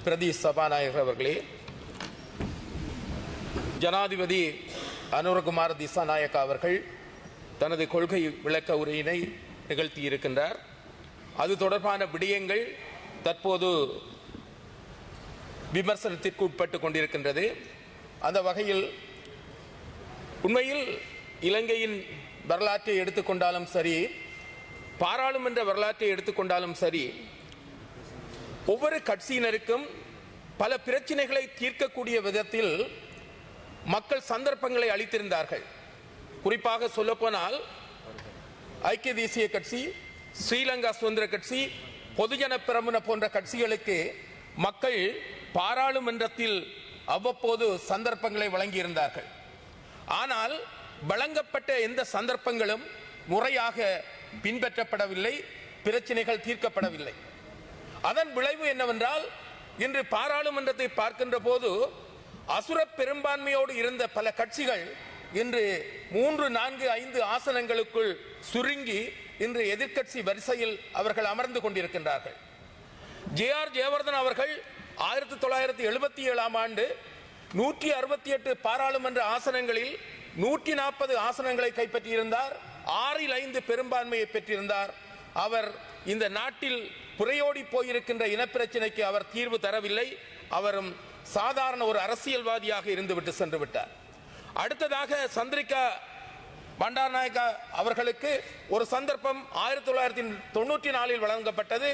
பிரதி சபாநாயகர் அவர்களே, ஜனாதிபதி அனுரகுமார திசாநாயக்க அவர்கள் தனது கொள்கை விளக்க உரையினை நிகழ்த்தியிருக்கின்றார். அது தொடர்பான விடயங்கள் தற்போது விமர்சனத்திற்கு உட்பட்டு கொண்டிருக்கின்றது. அந்த வகையில் உண்மையில் இலங்கையின் வரலாற்றை எடுத்துக்கொண்டாலும் சரி, பாராளுமன்ற வரலாற்றை எடுத்துக்கொண்டாலும் சரி, ஒவ்வொரு கட்சியினருக்கும் பல பிரச்சனைகளை தீர்க்கக்கூடிய விதத்தில் மக்கள் சந்தர்ப்பங்களை அளித்திருந்தார்கள். குறிப்பாக சொல்லப்போனால் ஐக்கிய தேசிய கட்சி, ஸ்ரீலங்கா சுதந்திர கட்சி, பொதுஜன பெரமுன போன்ற கட்சிகளுக்கு மக்கள் பாராளுமன்றத்தில் அவ்வப்போது சந்தர்ப்பங்களை வழங்கியிருந்தார்கள். ஆனால் வழங்கப்பட்ட எந்த சந்தர்ப்பங்களும் முறையாக பின்பற்றப்படவில்லை, பிரச்சனைகள் தீர்க்கப்படவில்லை. அதன் விளைவு என்னவென்றால், இன்று பாராளுமன்றத்தை பார்க்கின்ற போது அசுர பெரும்பான்மையோடு இருந்த பல கட்சிகள் இன்று 3, 4, 5 ஆசனங்களுக்குள் சுருங்கி இன்று எதிர்க்கட்சி வரிசையில் அவர்கள் அமர்ந்து கொண்டிருக்கின்றார்கள். ஜே.ஆர். ஜெயவர்தன் அவர்கள் 1977ஆம் ஆண்டு 168 பாராளுமன்ற ஆசனங்களில் 140 ஆசனங்களை கைப்பற்றியிருந்தார். 6இல் 5 பெரும்பான்மையை பெற்றிருந்தார். அவர் இந்த நாட்டில் புரையோடி போயிருக்கின்ற இனப்பிரச்சனைக்கு அவர் தீர்வு தரவில்லை. அவரும் சாதாரண ஒரு அரசியல்வாதியாக இருந்துவிட்டு சென்று விட்டார். அடுத்ததாக சந்திரிகா பண்டாரநாயக்கா அவர்களுக்கு ஒரு சந்தர்ப்பம் 1994இல் வழங்கப்பட்டது.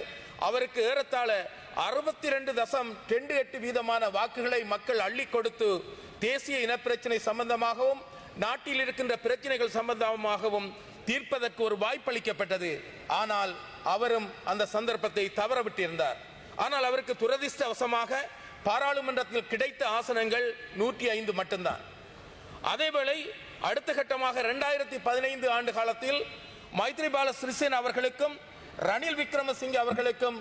அவருக்கு ஏறத்தாழ 62.28 வீதமான வாக்குகளை மக்கள் அள்ளி கொடுத்து தேசிய இனப்பிரச்சனை சம்பந்தமாகவும் நாட்டில் இருக்கின்ற பிரச்சனைகள் சம்பந்தமாகவும் தீர்ப்பதற்கு ஒரு வாய்ப்பளிக்கப்பட்டது. ஆனால் அவரும் அந்த சந்தர்ப்பத்தை தவறவிட்டிருந்தார். ஆனால் அவருக்கு துரதிர்ஷ்டவசமாக பாராளுமன்றத்தில் கிடைத்த ஆசனங்கள் 105 மட்டும்தான். அதேவேளை அடுத்த கட்டமாக 2015 ஆண்டு காலத்தில் மைத்ரிபால சிறிசேன அவர்களுக்கும் ரணில் விக்ரமசிங்கே அவர்களுக்கும்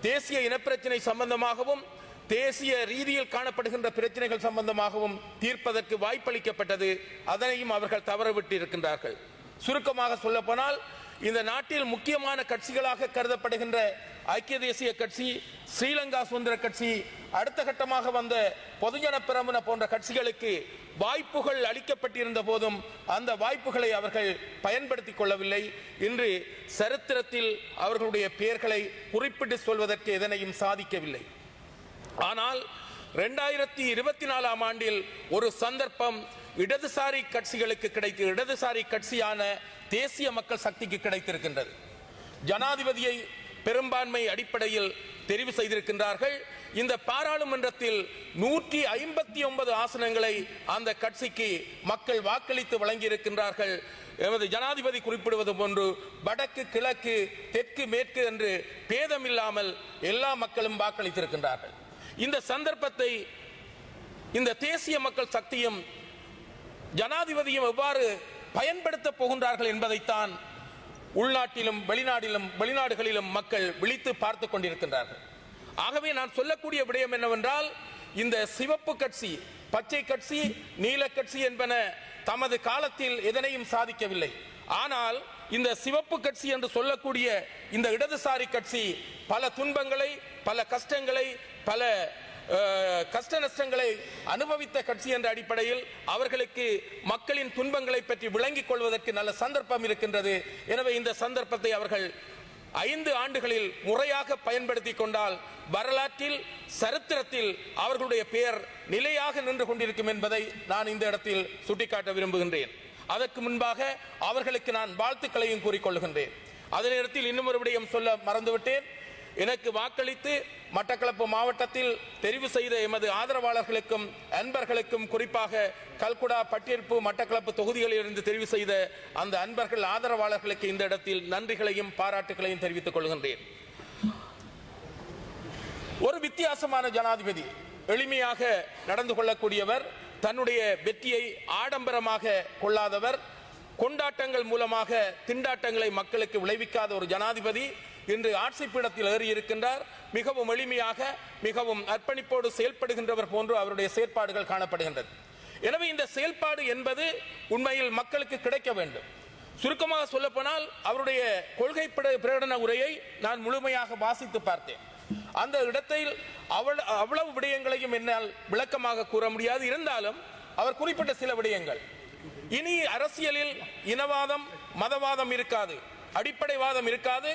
தேசிய இனப்பிரச்சனை சம்பந்தமாகவும் தேசிய ரீதியில் காணப்படுகின்ற பிரச்சனைகள் சம்பந்தமாகவும் தீர்ப்பதற்கு வாய்ப்பளிக்கப்பட்டது. அதனையும் அவர்கள் தவறவிட்டு இருக்கின்றார்கள். சுருக்கமாக சொல்லப்போனால், இந்த நாட்டில் முக்கியமான கட்சிகளாக கருதப்படுகின்ற ஐக்கிய தேசிய கட்சி, ஸ்ரீலங்கா சுதந்திர கட்சி, அடுத்த கட்டமாக வந்த பொதுஜன பெரமுன போன்ற கட்சிகளுக்கு வாய்ப்புகள் அளிக்கப்பட்டிருந்த போதும் அந்த வாய்ப்புகளை அவர்கள் பயன்படுத்திக் கொள்ளவில்லை. இன்று சரித்திரத்தில் அவர்களுடைய பெயர்களை குறிப்பிட்டு சொல்வதற்கு எதனையும் சாதிக்கவில்லை. ஆனால் 2024ஆம் ஆண்டில் ஒரு சந்தர்ப்பம் இடதுசாரி கட்சிகளுக்கு கிடைத்து, இடதுசாரி கட்சியான தேசிய மக்கள் சக்திக்கு கிடைத்திருக்கின்றது. ஜனாதிபதியை பெரும்பான்மை அடிப்படையில் தெரிவு செய்திருக்கின்றார்கள். இந்த பாராளுமன்றத்தில் 159 ஆசனங்களை அந்த கட்சிக்கு மக்கள் வாக்களித்து வழங்கியிருக்கின்றார்கள். எமது ஜனாதிபதி குறிப்பிடுவது போன்று வடக்கு, கிழக்கு, தெற்கு, மேற்கு என்று பேதமில்லாமல் எல்லா மக்களும் வாக்களித்திருக்கின்றார்கள். இந்த சந்தர்ப்பத்தை இந்த தேசிய மக்கள் சக்தியும் ஜனாதிபதியும் எவ்வாறு பயன்படுத்த போகின்றார்கள் என்பதைத்தான் உள்நாட்டிலும் வெளிநாடுகளிலும் மக்கள் விழித்து பார்த்து கொண்டிருக்கின்றார்கள். ஆகவே நான் சொல்லக்கூடிய விடயம் என்னவென்றால், இந்த சிவப்பு கட்சி, பச்சை கட்சி, நீல கட்சி என்பன தமது காலத்தில் எதனையும் சாதிக்கவில்லை. ஆனால் இந்த சிவப்பு கட்சி என்று சொல்லக்கூடிய இந்த இடதுசாரி கட்சி பல துன்பங்களை, பல கஷ்டங்களை, பல கஷ்ட நஷ்டங்களை அனுபவித்த கட்சி என்ற அடிப்படையில் அவர்களுக்கு மக்களின் துன்பங்களை பற்றி விளங்கிக் கொள்வதற்கு நல்ல சந்தர்ப்பம் இருக்கின்றது. எனவே இந்த சந்தர்ப்பத்தை அவர்கள் 5 ஆண்டுகளில் முறையாக பயன்படுத்தி கொண்டால் வரலாற்றில், சரித்திரத்தில் அவர்களுடைய பெயர் நிலையாக நின்று கொண்டிருக்கும் என்பதை நான் இந்த இடத்தில் சுட்டிக்காட்ட விரும்புகின்றேன். அதற்கு முன்பாக அவர்களுக்கு நான் வாழ்த்துக்களையும் கூறிக்கொள்கின்றேன். அதே நேரத்தில் இன்னும் ஒரு விடயம் சொல்ல மறந்துவிட்டேன். எனக்கு வாக்களித்து மட்டக்களப்பு மாவட்டத்தில் தெரிவு செய்த எமது ஆதரவாளர்களுக்கும் அன்பர்களுக்கும், குறிப்பாக கல்குடா, பட்டியர்ப்பு, மட்டக்களப்பு தொகுதிகளில் இருந்து தெரிவு செய்த அந்த அன்பர்கள், ஆதரவாளர்களுக்கு இந்த இடத்தில் நன்றிகளையும் பாராட்டுகளையும் தெரிவித்துக் கொள்கின்றேன். ஒரு வித்தியாசமான ஜனாதிபதி, எளிமையாக நடந்து கொள்ளக்கூடியவர், தன்னுடைய வெற்றியை ஆடம்பரமாக கொள்ளாதவர், கொண்டாட்டங்கள் மூலமாக திண்டாட்டங்களை மக்களுக்கு விளைவிக்காத ஒரு ஜனாதிபதி இன்று ஆட்சி பீடத்தில் ஏறி இருக்கின்றார். மிகவும் எளிமையாக, மிகவும் அர்ப்பணிப்போடு செயல்படுகின்றவர் போன்று அவருடைய செயற்பாடுகள் காணப்படுகின்றது. எனவே இந்த செயல்பாடு என்பது உண்மையில் மக்களுக்கு கிடைக்க வேண்டும். சுருக்கமாக சொல்லப்போனால், அவருடைய கொள்கை பிரகடன உரையை நான் முழுமையாக வாசித்து பார்த்தேன். அந்த இடத்தில் அவ்வளவு விடயங்களையும் என்னால் விளக்கமாக கூற முடியாது. இருந்தாலும் அவர் குறிப்பிட்ட சில விடயங்கள். இனி அரசியலில் இனவாதம் மதவாதம் இருக்காது, அடிப்படைவாதம் இருக்காது,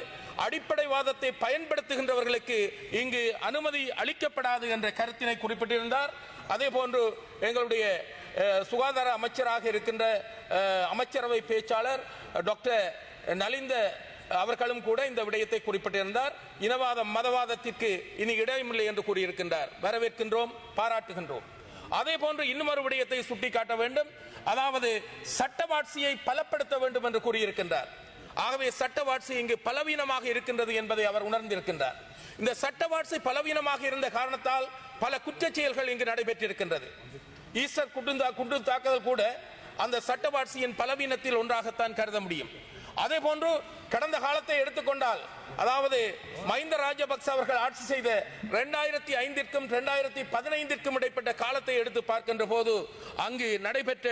அடிப்படைவாதத்தை பயன்படுத்துகின்றவர்களுக்கு இங்கு அனுமதி அளிக்கப்படாது என்ற கருத்தினை குறிப்பிட்டிருந்தார். அதே போன்று எங்களுடைய சுகாதார அமைச்சராக இருக்கின்ற அமைச்சரவை பேச்சாளர் டாக்டர் நலிந்த அவர்களும் கூட இந்த விடயத்தை குறிப்பிட்டிருந்தார். இனவாதம் மதவாதத்திற்கு இனி இடமில்லை என்று கூறியிருக்கின்றார். வரவேற்கின்றோம், பாராட்டுகின்றோம். அதே போன்று இன்னும் ஒரு விடயத்தை சுட்டிக்காட்ட வேண்டும். அதாவது சட்டவாட்சியை பலப்படுத்த வேண்டும் என்று கூறியிருக்கின்றார். ஆகவே சட்டவாட்சி இங்கு பலவீனமாக இருக்கின்றது என்பதை அவர் உணர்ந்திருக்கின்றார். இந்த சட்டவாட்சி பலவீனமாக இருந்த காரணத்தால் பல குற்றச் செயல்கள் இங்கு நடைபெற்றிருக்கின்றது. ஈஸ்டர் குண்டு தாக்குதல் கூட அந்த சட்டவாட்சியின் பலவீனத்தில் ஒன்றாகத்தான் கருத முடியும். அதே போன்று கடந்த காலத்தை எடுத்துக்கொண்டால், அதாவது மஹிந்த ராஜபக்ச அவர்கள் ஆட்சி செய்த 2005ற்கும் 2015ற்கும் இடைப்பட்ட காலத்தை எடுத்து பார்க்கின்ற போது அங்கு நடைபெற்ற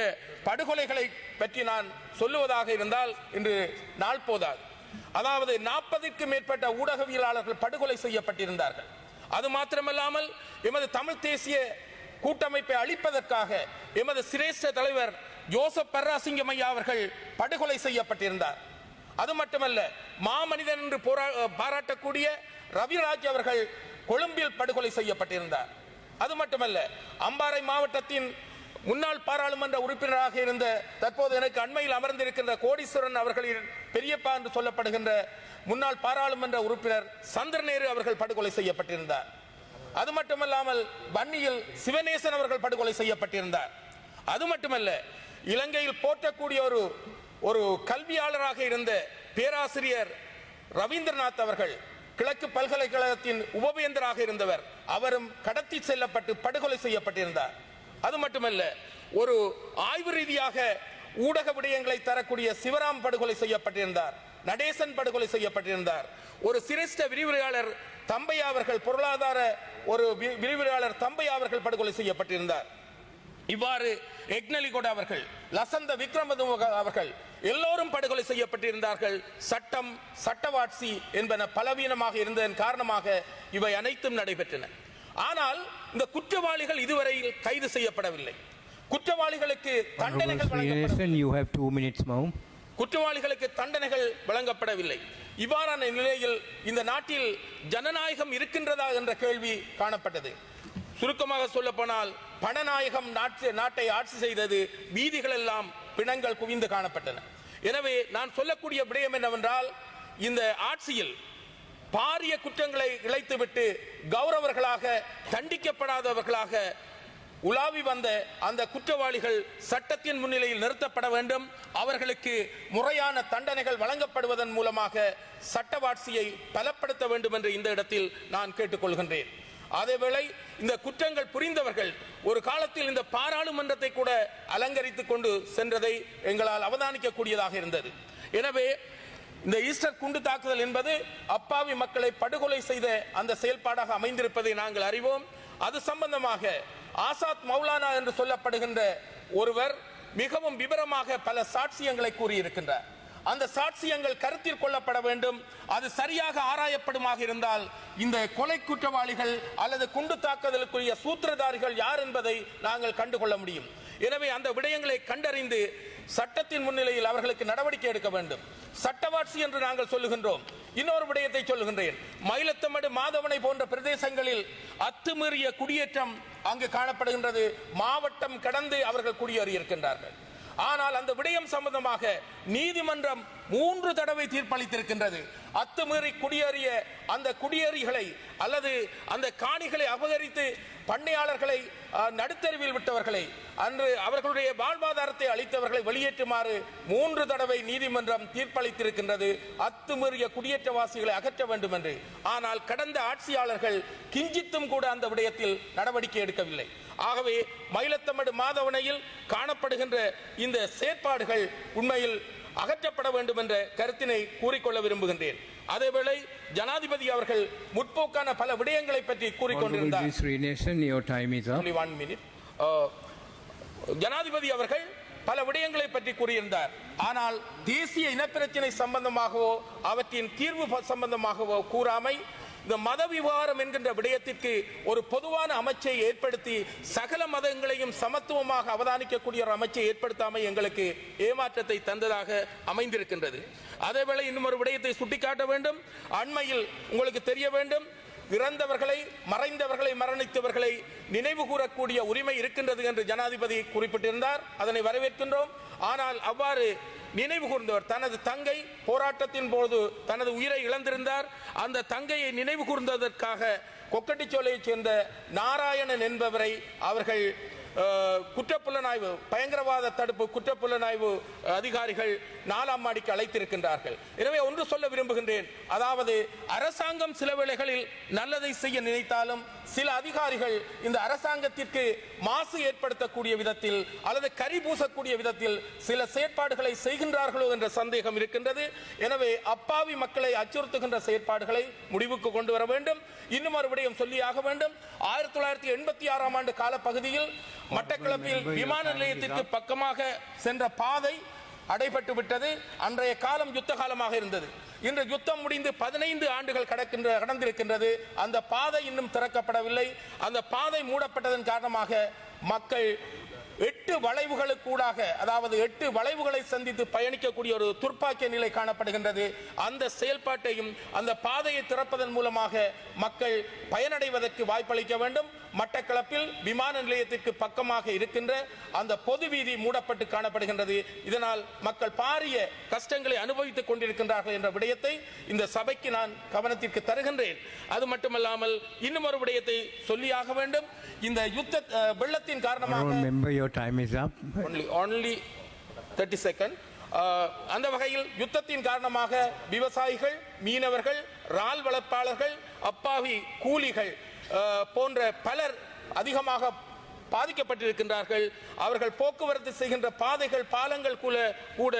படுகொலைகளை பற்றி நான் சொல்லுவதாக இருந்தால் இன்று நாள் போதாது. அதாவது 40ற்கும் மேற்பட்ட ஊடகவியலாளர்கள் படுகொலை செய்யப்பட்டிருந்தார்கள். அது மாத்திரமல்லாமல் எமது தமிழ் தேசிய கூட்டமைப்பை அழிப்பதற்காக எமது சிரேஷ்ட தலைவர் ஜோசப் பர்ராசிங்கம் ஐயா அவர்கள் படுகொலை செய்யப்பட்டிருந்தார். அது மட்டுமல்ல, மாமனிதன் என்று பாராட்டக்கூடிய ரவிராஜ் அவர்கள் கொழும்பில் படுகொலை செய்யப்பட்டிருந்தார். அது மட்டுமல்ல, அம்பாறை மாவட்டத்தின் முன்னாள் பாராளுமன்ற உறுப்பினராக இருந்த தற்போது எனக்கு அண்மையில் அமர்ந்திருக்கின்ற கோடீஸ்வரன் அவர்களின் பெரியப்பா என்று சொல்லப்படுகின்ற முன்னாள் பாராளுமன்ற உறுப்பினர் சந்திரநேரு அவர்கள் படுகொலை செய்யப்பட்டிருந்தார். அது மட்டுமல்லாமல் வன்னியில் சிவநேசன் அவர்கள் படுகொலை செய்யப்பட்டிருந்தார். அது மட்டுமல்ல, இலங்கையில் போற்றக்கூடிய ஒரு கல்வியாளராக இருந்த பேராசிரியர் ரவீந்திரநாத் அவர்கள் கிழக்கு பல்கலைக்கழகத்தின் உபவேந்தராக இருந்தவர், அவரும் கடத்தி செல்லப்பட்டு படுகொலை செய்யப்பட்டிருந்தார். அது மட்டுமல்ல, ஒரு ஆய்வு ரீதியாக ஊடக விடயங்களை தரக்கூடிய சிவராம் படுகொலை செய்யப்பட்டிருந்தார். நடேசன் படுகொலை செய்யப்பட்டிருந்தார். ஒரு சிரேஷ்ட விரிவுரையாளர் தம்பையா அவர்கள், பொருளாதார ஒரு விரிவுரையாளர் தம்பையா அவர்கள் படுகொலை செய்யப்பட்டிருந்தார். இவ்வாறு எக்னலிகோட அவர்கள், லசந்த விக்ரமதுங்க அவர்கள் எல்லோரும் படுகொலை செய்யப்பட்டிருந்தார்கள். சட்டம் சட்டவாட்சி என்பன பலவீனமாக இருந்ததன் காரணமாக இவை அனைத்தும் நடைபெற்றன. ஆனால் இந்த குற்றவாளிகள் இதுவரையில் கைது செய்யப்படவில்லை. குற்றவாளிகளுக்கு தண்டனைகள் குற்றவாளிகளுக்கு தண்டனைகள் வழங்கப்படவில்லை. இவ்வாறான நிலையில் இந்த நாட்டில் ஜனநாயகம் இருக்கின்றதா என்ற கேள்வி காணப்பட்டது. சுருக்கமாக சொல்ல போனால், பணநாயகம் நாட்டை ஆட்சி செய்தது. வீதிகள் எல்லாம் பிணங்கள் குவிந்து காணப்பட்டன. எனவே நான் சொல்லக்கூடிய விடயம் என்னவென்றால், இந்த ஆட்சியில் பாரிய குற்றங்களை இழைத்துவிட்டு கௌரவர்களாக தண்டிக்கப்படாதவர்களாக உலாவி வந்த அந்த குற்றவாளிகள் சட்டத்தின் முன்னிலையில் நிறுத்தப்பட வேண்டும். அவர்களுக்கு முறையான தண்டனைகள் வழங்கப்படுவதன் மூலமாக சட்டவாட்சியை பலப்படுத்த வேண்டும் என்று இந்த இடத்தில் நான் கேட்டுக்கொள்கின்றேன். அதேவேளை இந்த குற்றங்கள் புரிந்தவர்கள் ஒரு காலத்தில் இந்த பாராளுமன்றத்தை கூட அலங்கரித்துக் கொண்டு சென்றதை எங்களால் அவதானிக்க கூடியதாக இருந்தது. எனவே இந்த ஈஸ்டர் குண்டு தாக்குதல் என்பது அப்பாவி மக்களை படுகொலை செய்த அந்த செயல்பாடாக அமைந்திருப்பதை நாங்கள் அறிவோம். அது சம்பந்தமாக ஆசாத் மௌலானா என்று சொல்லப்படுகின்ற ஒருவர் மிகவும் விவரமாக பல சாட்சியங்களை கூறியிருக்கின்றார். அந்த சாட்சியங்கள் கருத்தில் கொள்ளப்பட வேண்டும். அது சரியாக ஆராயப்படுமாக இருந்தால் இந்த கொலை குற்றவாளிகள் அல்லது குண்டு தாக்குதலுக்குரிய சூத்திரதாரிகள் யார் என்பதை நாங்கள் கண்டுகொள்ள முடியும். எனவே அந்த விடயங்களை கண்டறிந்து சட்டத்தின் முன்னிலையில் அவர்களுக்கு நடவடிக்கை எடுக்க வேண்டும். சட்டவாட்சி என்று நாங்கள் சொல்லுகின்றோம். இன்னொரு விடயத்தை சொல்லுகின்றேன். மயிலத்தமடு, மாதவனை போன்ற பிரதேசங்களில் அத்துமீறிய குடியேற்றம் அங்கு காணப்படுகின்றது. மாவட்டம் கடந்து அவர்கள் குடியேறியிருக்கின்றார்கள். ஆனால் அந்த விடயம் சம்பந்தமாக நீதிமன்றம் 3 தடவை தீர்ப்பளித்திருக்கின்றது. அத்துமீறி குடியேறிய அந்த குடியேறிகளை அல்லது அந்த காணிகளை அபகரித்து பண்ணையாளர்களை நடுத்தருவில் விட்டவர்களை, அன்று அவர்களுடைய வாழ்வாதாரத்தை அளித்தவர்களை வெளியேற்றுமாறு 3 தடவை நீதிமன்றம் தீர்ப்பளித்திருக்கின்றது. அத்துமீறிய குடியேற்றவாசிகளை அகற்ற வேண்டும் என்று. ஆனால் கடந்த ஆட்சியாளர்கள் கிஞ்சித்தும் கூட அந்த விடயத்தில் நடவடிக்கை எடுக்கவில்லை. ஆகவே மயிலத்தமடு, மாதவனையில் காணப்படுகின்ற இந்த செயற்பாடுகள் உண்மையில் அகற்றப்பட வேண்டும் என்ற கருத்தினை கூறிக்கொள்ள விரும்புகின்றேன். அதேவேளை ஜனாதிபதி அவர்கள் முற்போக்கான பல விடயங்களை பற்றி கூறிக்கொண்டிருந்தார். ஜனாதிபதி அவர்கள் பல விடயங்களை பற்றி கூறியிருந்தார். ஆனால் தேசிய இனப்பிரச்சினை சம்பந்தமாகவோ அவற்றின் தீர்வு சம்பந்தமாகவோ கூறாமை, இந்த மத விவகாரம் என்கின்ற விடயத்திற்கு ஒரு பொதுவான அமைச்சை ஏற்படுத்தி சகல மதங்களையும் சமத்துவமாக அவதானிக்கக்கூடிய ஒரு அமைச்சை ஏற்படுத்தாமல் எங்களுக்கு ஏமாற்றத்தை தந்ததாக அமைந்திருக்கின்றது. அதேவேளை இன்னும் ஒரு விடயத்தை சுட்டிக்காட்ட வேண்டும். அண்மையில் உங்களுக்கு தெரிய வேண்டும், இறந்தவர்களை, மறைந்தவர்களை, மரணித்தவர்களை நினைவு கூறக்கூடிய உரிமை இருக்கின்றது என்று ஜனாதிபதி குறிப்பிட்டிருந்தார். அதனை வரவேற்கின்றோம். ஆனால் அவ்வாறு நினைவு கூர்ந்தவர், தனது தங்கை போராட்டத்தின் போது தனது உயிரை இழந்திருந்தார். அந்த தங்கையை நினைவு கூர்ந்ததற்காக கொக்கட்டிச்சோலையைச் சேர்ந்த நாராயணன் என்பவரை அவர்கள் குற்றப்புலனாய்வு, பயங்கரவாத தடுப்பு குற்றப்புலனாய்வு அதிகாரிகள் 4ஆம் மாடிக்கு அழைத்திருக்கின்றார்கள். எனவே ஒன்று சொல்ல விரும்புகின்றேன், அதாவது அரசாங்கம் சில வேளைகளில் நல்லதை செய்ய நினைத்தாலும் சில அதிகாரிகள் இந்த அரசாங்கத்திற்கு மாசு ஏற்படுத்தக்கூடிய விதத்தில் அல்லது கரி பூசக்கூடிய விதத்தில் சில செயற்பாடுகளை செய்கின்றார்களோ என்ற சந்தேகம் இருக்கின்றது. எனவே அப்பாவி மக்களை அச்சுறுத்துகின்ற செயற்பாடுகளை முடிவுக்கு கொண்டு வர வேண்டும். இன்னும் ஒரு விடயம் சொல்லியாக வேண்டும். 1986ஆம் ஆண்டு காலப்பகுதியில் மட்டக்களப்பில் விமான நிலையத்திற்கு பக்கமாக சென்ற பாதை அடைபட்டு விட்டது. அன்றைய காலம் யுத்த காலமாக இருந்தது. இன்று யுத்தம் முடிந்து 15 ஆண்டுகள் கடந்திருக்கின்றது. அந்த பாதை இன்னும் திறக்கப்படவில்லை. அந்த பாதை மூடப்பட்டதன் காரணமாக மக்கள் 8 வளைவுகளுக்கூடாக, அதாவது 8 வளைவுகளை சந்தித்து பயணிக்கக்கூடிய ஒரு துர்ப்பாக்கிய நிலை காணப்படுகின்றது. அந்த செயல்பாட்டையும் அந்த பாதையை திறப்பதன் மூலமாக மக்கள் பயனடைவதற்கு வாய்ப்பளிக்க வேண்டும். மட்டக்களப்பில் விமான நிலையத்திற்கு பக்கமாக இருக்கின்ற அந்த பொது வீதி மூடப்பட்டு காணப்படுகின்றது. இதனால் மக்கள் பாரிய கஷ்டங்களை அனுபவித்துக் கொண்டிருக்கின்றார்கள் என்ற விடயத்தை இந்த சபைக்கு நான் கவனத்திற்கு தருகின்றேன். அது மட்டுமல்லாமல் இன்னும் ஒரு விடயத்தை சொல்லியாக வேண்டும். இந்த யுத்த வெள்ளத்தின் காரணமாக only 30 seconds. அந்த வகையில் யுத்தத்தின் காரணமாக விவசாயிகள், மீனவர்கள், இறால் வளர்ப்பாளர்கள், அப்பாவி கூலிகள் போன்ற பலர் அதிகமாக பாதிக்கப்பட்டிருக்கின்றார்கள். அவர்கள் போக்குவரத்து செய்கின்ற பாதைகள், பாலங்கள் கூட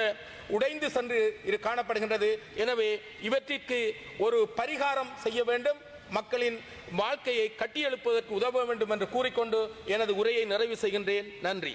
உடைந்து சென்று காணப்படுகின்றது. எனவே இவற்றிற்கு ஒரு பரிகாரம் செய்ய வேண்டும். மக்களின் வாழ்க்கையை கட்டியெழுப்பதற்கு உதவ வேண்டும் என்று கூறிக்கொண்டு எனது உரையை நிறைவு செய்கின்றேன். நன்றி.